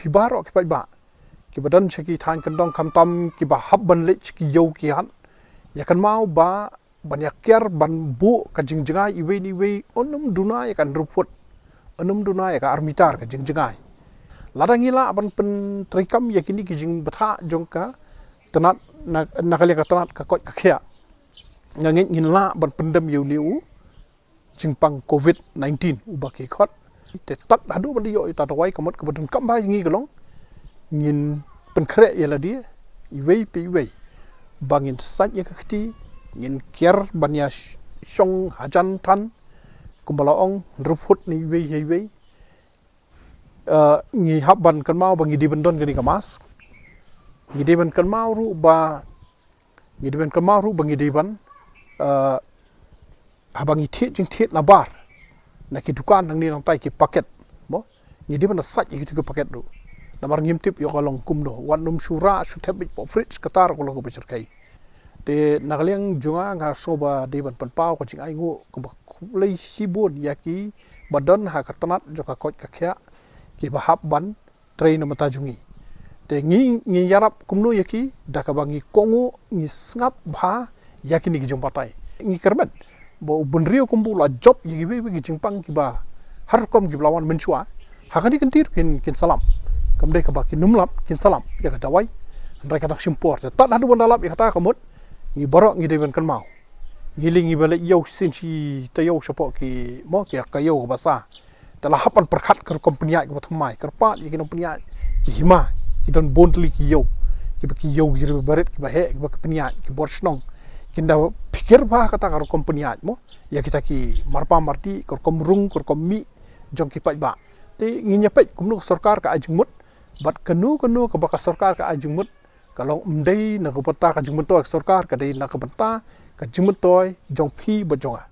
pibaro ki ba ki badan shaki than kan dong kam tam ki ba hab ban le ki yo ki han ya kan mau ba banyak ker ban bu ka jingjingai iwe ni we onum duna ya kan ruput onum duna ya ka armitar ka jingjingai ladang ila ban pen trikam ya kini ki jing batha jong ka tanat nakali ka tanat ka kot ka khia ngangit ngin la ban pendem yu liu jingpang COVID-19 ubaki khot te tat hadu ban yo ta tawai kamot ka badun kam ba ngi galong ngin pen khre ya la dia iwe pe iwe bangin sat ya ka khti ngin kier ban ya shong hajan tan kumbalaong ruput ni iwe ngi habban kan mau bangi di bendon gani kamas ngi di ban kan mau ru ba ngi di ban kan mau ru bangi di ban habangi thiet jing thiet la bar na ki dukan nang ni nang tai ki paket mo ngi di ban sat ki tu paket ru namar ngim tip yo kalong kum do wan num sura su thebit po fridge katar ko lo ko becer kai te nagliang junga nga soba di ban pan pau ko jing ai ngu ko lei sibun yaki badan ha katanat jo ka kot ka khya ki bahap ban train na mata jungi te ngi yarap kumno yaki dakabangi kongu ngi ngap bha yaki ni jong patai ngi kerban bo bunrio kumbula job yigi be jingpang ki ba har kom ki lawan menchua hakani kentir kin salam kamde ka ba ki numlap kin salam ya ka dawai ndai ka dak simpor te tat hadu bandalap ya kata kamut ngi borok ngi dewen kan mau ngi lingi bale yo sinchi te yo support ki mo ki ka yo ba sa telah hapan perkhat ke kompeni ai ke thmai kerpat ye kompeni ai ki hima ki don bontli ki yo ki baret ki ba he ki ba kompeni ai ki borsnong kinda pikir ba kata karo kompeni ai mo ya kita ki marpa marti kor komrung kor kommi jong ki pai ba te ngi nyapet kumnu sarkar ka ajungmut bat kanu ka ba ka sarkar ka ajungmut kalau mdei na ko pata ka jungmut to sarkar ka dei na ka pata ka jungmut toy jong phi ba jonga